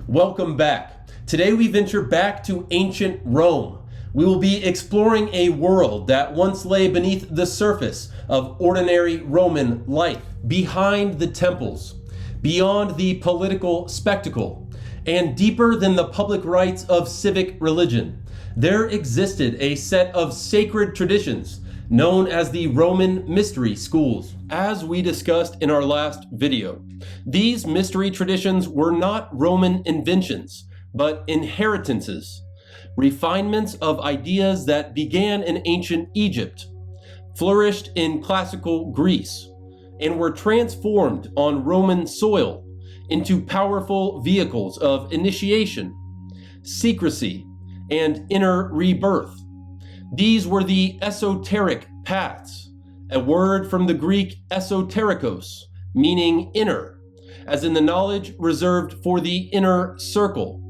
Welcome back. Today we venture back to ancient Rome. We will be exploring a world that once lay beneath the surface of ordinary Roman life, behind the temples, beyond the political spectacle, and deeper than the public rites of civic religion. There existed a set of sacred traditions known as the Roman mystery schools. As we discussed in our last video, these mystery traditions were not Roman inventions, but inheritances, refinements of ideas that began in ancient Egypt, flourished in classical Greece, and were transformed on Roman soil into powerful vehicles of initiation, secrecy, and inner rebirth. These were the esoteric paths, a word from the Greek esoterikos, meaning inner, as in the knowledge reserved for the inner circle.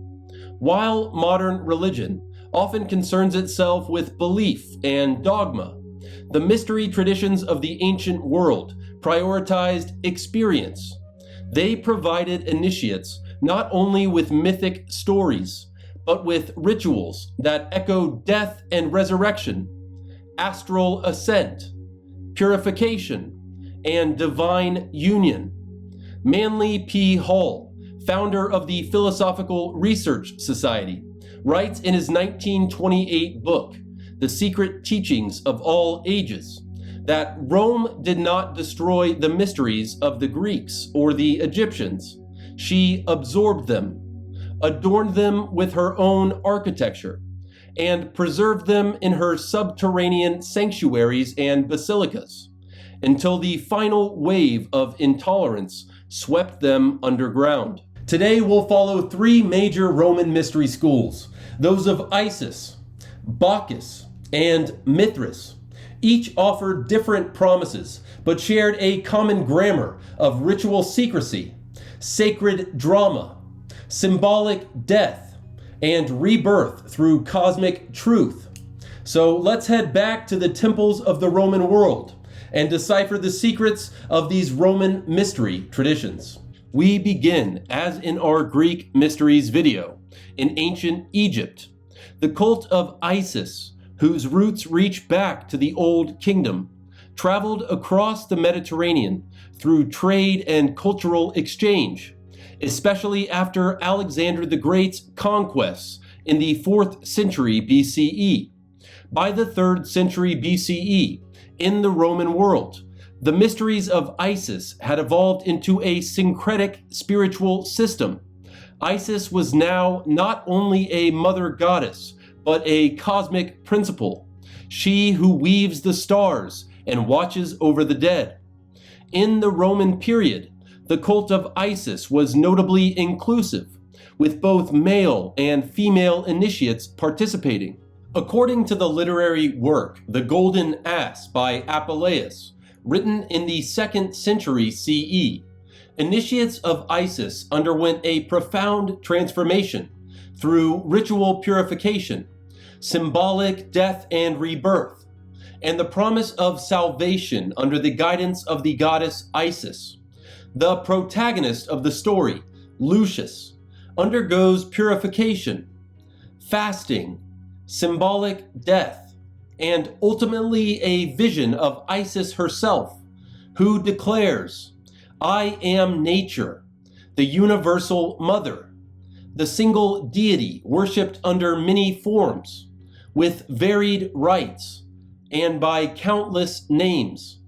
While modern religion often concerns itself with belief and dogma, the mystery traditions of the ancient world prioritized experience. They provided initiates not only with mythic stories, but with rituals that echo death and resurrection, astral ascent, purification, and divine union. Manly P. Hall, founder of the Philosophical Research Society, writes in his 1928 book, The Secret Teachings of All Ages, that Rome did not destroy the mysteries of the Greeks or the Egyptians. She absorbed them, adorned them with her own architecture, and preserved them in her subterranean sanctuaries and basilicas, until the final wave of intolerance swept them underground. Today we'll follow three major Roman mystery schools, those of Isis, Bacchus, and Mithras. Each offered different promises, but shared a common grammar of ritual secrecy, sacred drama, symbolic death, and rebirth through cosmic truth. So let's head back to the temples of the Roman world and decipher the secrets of these Roman mystery traditions. We begin, as in our Greek mysteries video, in ancient Egypt. The cult of Isis, whose roots reach back to the Old Kingdom, traveled across the Mediterranean through trade and cultural exchange, especially after Alexander the Great's conquests in the 4th century BCE. By the 3rd century BCE, in the Roman world, the mysteries of Isis had evolved into a syncretic spiritual system. Isis was now not only a mother goddess, but a cosmic principle, she who weaves the stars and watches over the dead. In the Roman period, the cult of Isis was notably inclusive, with both male and female initiates participating. According to the literary work The Golden Ass by Apuleius, written in the 2nd century CE, initiates of Isis underwent a profound transformation through ritual purification, symbolic death and rebirth, and the promise of salvation under the guidance of the goddess Isis. The protagonist of the story, Lucius, undergoes purification, fasting, symbolic death, and ultimately a vision of Isis herself, who declares, "I am nature, the universal mother, the single deity worshipped under many forms, with varied rites, and by countless names."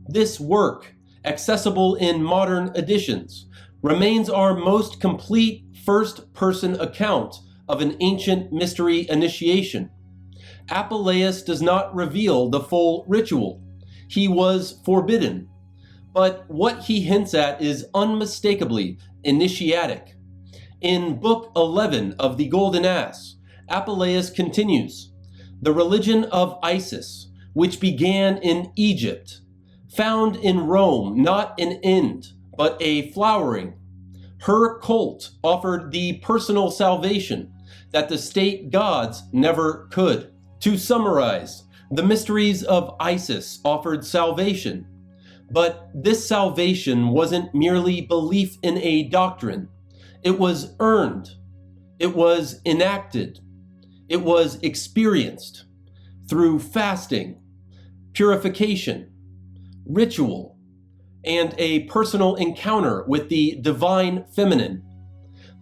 This work, accessible in modern editions, remains our most complete first-person account of an ancient mystery initiation. Apuleius does not reveal the full ritual. He was forbidden. But what he hints at is unmistakably initiatic. In Book 11 of the Golden Ass, Apuleius continues, "The religion of Isis, which began in Egypt, found in Rome not an end, but a flowering. Her cult offered the personal salvation that the state gods never could." To summarize, the mysteries of Isis offered salvation, but this salvation wasn't merely belief in a doctrine. It was earned, It was enacted. It was experienced through fasting, purification, ritual, and a personal encounter with the divine feminine.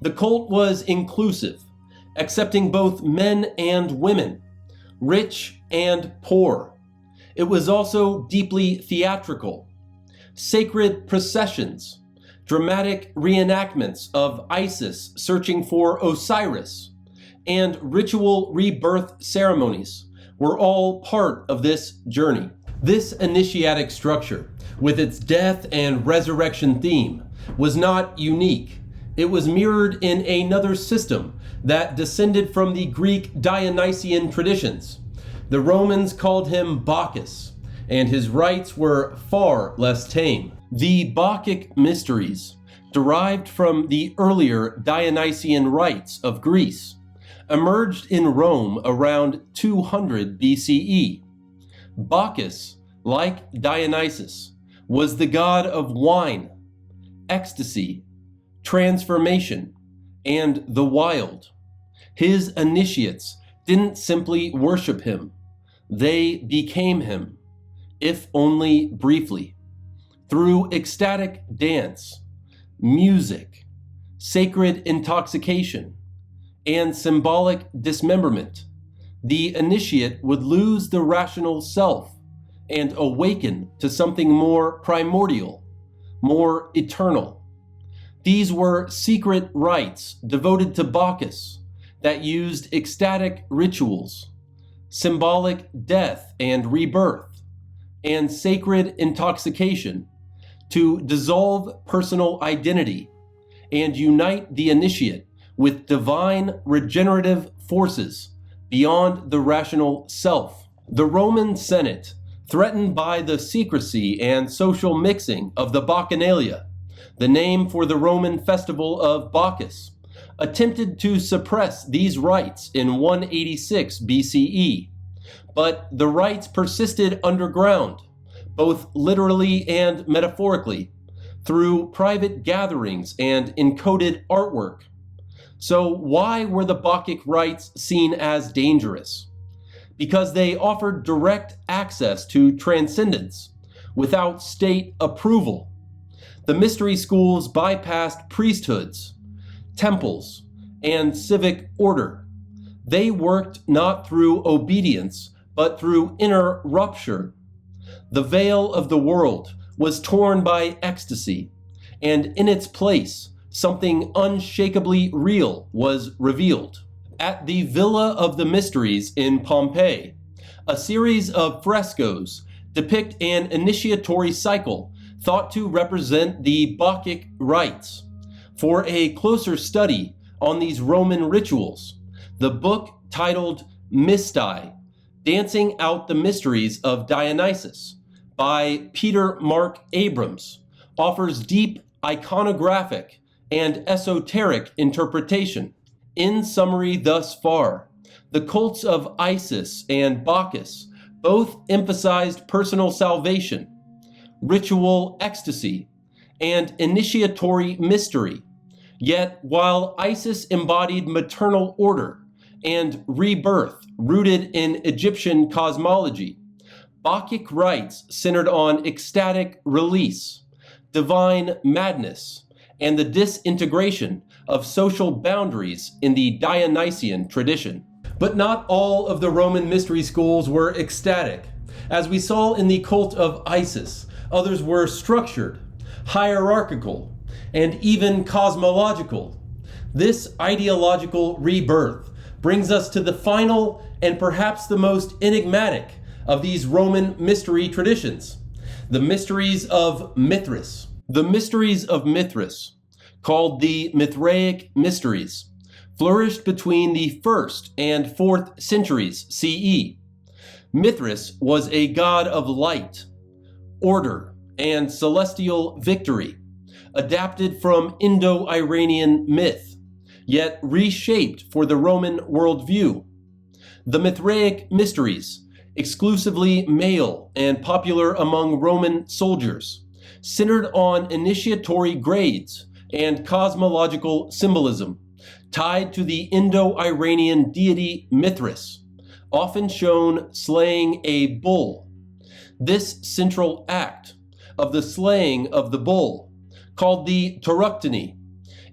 The cult was inclusive, accepting both men and women, rich and poor. It was also deeply theatrical. Sacred processions, dramatic reenactments of Isis searching for Osiris, and ritual rebirth ceremonies were all part of this journey. This initiatic structure, with its death and resurrection theme, was not unique. It was mirrored in another system that descended from the Greek Dionysian traditions. The Romans called him Bacchus, and his rites were far less tame. The Bacchic Mysteries, derived from the earlier Dionysian rites of Greece, emerged in Rome around 200 BCE. Bacchus, like Dionysus, was the god of wine, ecstasy, transformation, and the wild. His initiates didn't simply worship him, they became him, if only briefly, through ecstatic dance, music, sacred intoxication, and symbolic dismemberment. The initiate would lose the rational self and awaken to something more primordial, more eternal. These were secret rites devoted to Bacchus that used ecstatic rituals, symbolic death and rebirth, and sacred intoxication to dissolve personal identity and unite the initiate with divine regenerative forces beyond the rational self. The Roman Senate, threatened by the secrecy and social mixing of the Bacchanalia, the name for the Roman festival of Bacchus, attempted to suppress these rites in 186 BCE, but the rites persisted underground, both literally and metaphorically, through private gatherings and encoded artwork. So why were the Bacchic rites seen as dangerous? Because they offered direct access to transcendence without state approval. The mystery schools bypassed priesthoods, temples, and civic order. They worked not through obedience, but through inner rupture. The veil of the world was torn by ecstasy, and in its place, something unshakably real was revealed. At the Villa of the Mysteries in Pompeii, a series of frescoes depict an initiatory cycle thought to represent the Bacchic rites. For a closer study on these Roman rituals, the book titled Mysteries, Dancing Out the Mysteries of Dionysus by Peter Mark Abrams offers deep iconographic and esoteric interpretation. In summary thus far, the cults of Isis and Bacchus both emphasized personal salvation, ritual ecstasy, and initiatory mystery. Yet, while Isis embodied maternal order and rebirth rooted in Egyptian cosmology, Bacchic rites centered on ecstatic release, divine madness, and the disintegration of social boundaries in the Dionysian tradition. But not all of the Roman mystery schools were ecstatic. As we saw in the cult of Isis, others were structured, hierarchical, and even cosmological. This ideological rebirth brings us to the final and perhaps the most enigmatic of these Roman mystery traditions, the Mysteries of Mithras. The Mysteries of Mithras, called the Mithraic Mysteries, flourished between the 1st and 4th centuries CE. Mithras was a god of light, order, and celestial victory, adapted from Indo-Iranian myth, yet reshaped for the Roman worldview. The Mithraic Mysteries, exclusively male and popular among Roman soldiers, centered on initiatory grades and cosmological symbolism, tied to the Indo-Iranian deity Mithras, often shown slaying a bull. This central act of the slaying of the bull, called the Taruktani,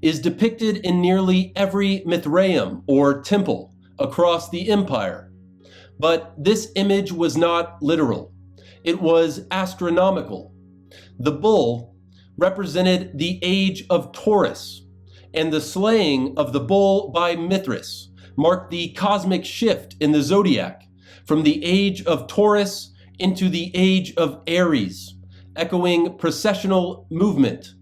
is depicted in nearly every Mithraeum or temple across the empire. But this image was not literal. It was astronomical. The bull represented the age of Taurus, and the slaying of the bull by Mithras marked the cosmic shift in the zodiac from the age of Taurus into the age of Aries, echoing processional movement.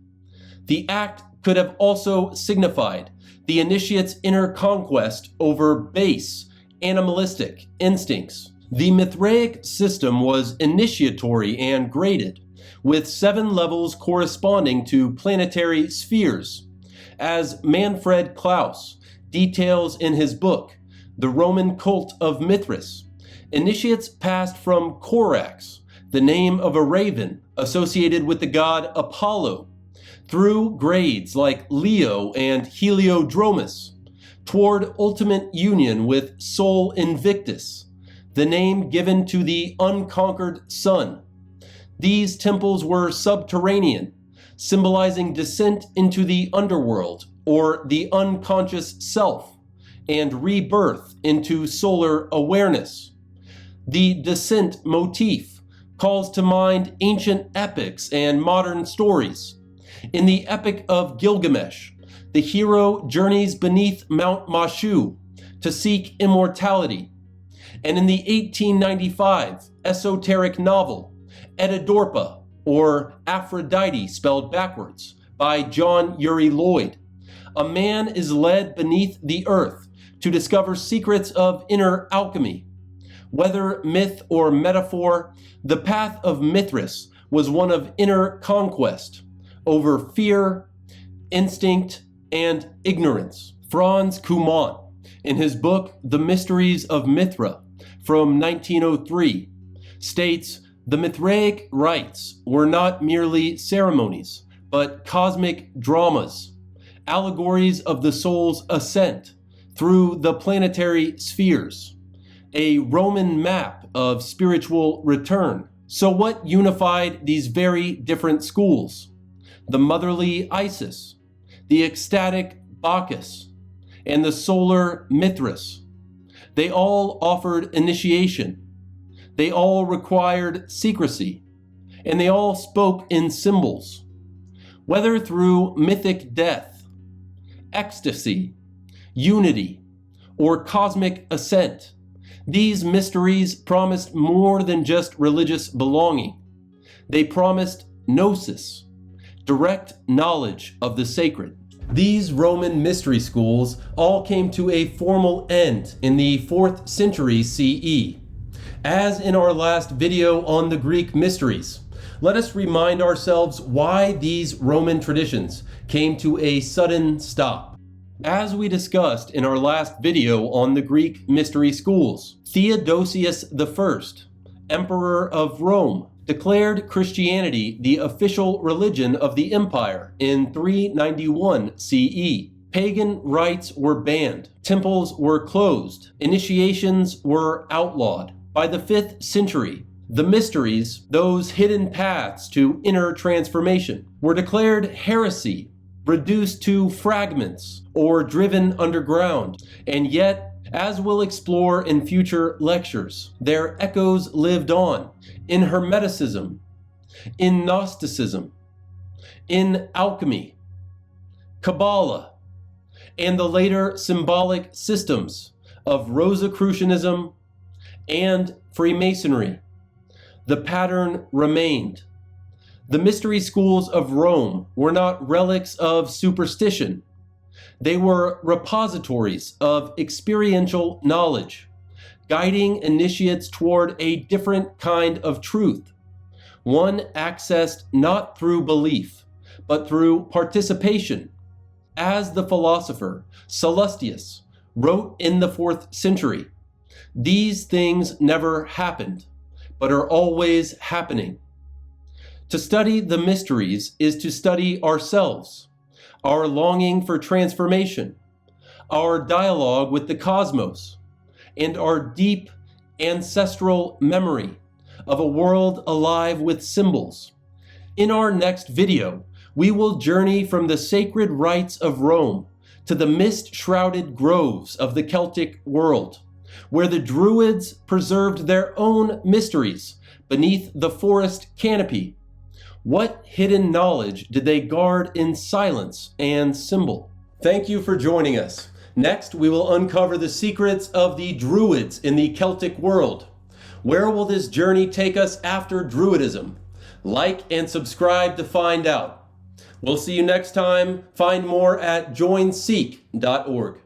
The act could have also signified the initiate's inner conquest over base, animalistic instincts. The Mithraic system was initiatory and graded, with 7 levels corresponding to planetary spheres. As Manfred Klaus details in his book, The Roman Cult of Mithras, initiates passed from Corax, the name of a raven associated with the god Apollo, through grades like Leo and Heliodromus, toward ultimate union with Sol Invictus, the name given to the unconquered sun. These temples were subterranean, symbolizing descent into the underworld, or the unconscious self, and rebirth into solar awareness. The descent motif calls to mind ancient epics and modern stories. In the Epic of Gilgamesh, the hero journeys beneath Mount Mashu to seek immortality. And in the 1895 esoteric novel, Edidorpa, or Aphrodite spelled backwards, by John Uri Lloyd, a man is led beneath the earth to discover secrets of inner alchemy. Whether myth or metaphor, the path of Mithras was one of inner conquest over fear, instinct, and ignorance. Franz Cumont, in his book The Mysteries of Mithras from 1903, states the Mithraic rites were not merely ceremonies, but cosmic dramas, allegories of the soul's ascent through the planetary spheres, a Roman map of spiritual return. So what unified these very different schools? The motherly Isis, the ecstatic Bacchus, and the solar Mithras. They all offered initiation. They all required secrecy, and they all spoke in symbols. Whether through mythic death, ecstasy, unity, or cosmic ascent, these mysteries promised more than just religious belonging. They promised gnosis, direct knowledge of the sacred. These Roman mystery schools all came to a formal end in the 4th century CE. As in our last video on the Greek mysteries, let us remind ourselves why these Roman traditions came to a sudden stop. As we discussed in our last video on the Greek mystery schools, Theodosius I, Emperor of Rome, declared Christianity the official religion of the empire in 391 CE. Pagan rites were banned, temples were closed, initiations were outlawed. By the 5th century, the mysteries, those hidden paths to inner transformation, were declared heresy, reduced to fragments, or driven underground. And yet, as we'll explore in future lectures, their echoes lived on in Hermeticism, in Gnosticism, in alchemy, Kabbalah, and the later symbolic systems of Rosicrucianism and Freemasonry. The pattern remained. The mystery schools of Rome were not relics of superstition. They were repositories of experiential knowledge, guiding initiates toward a different kind of truth, one accessed not through belief, but through participation. As the philosopher Sallustius wrote in the 4th century, these things never happened, but are always happening. To study the mysteries is to study ourselves, our longing for transformation, our dialogue with the cosmos, and our deep ancestral memory of a world alive with symbols. In our next video, we will journey from the sacred rites of Rome to the mist-shrouded groves of the Celtic world, where the Druids preserved their own mysteries beneath the forest canopy. What hidden knowledge did they guard in silence and symbol? Thank you for joining us. Next, we will uncover the secrets of the Druids in the Celtic world. Where will this journey take us after Druidism? Like and subscribe to find out. We'll see you next time. Find more at joinseek.org.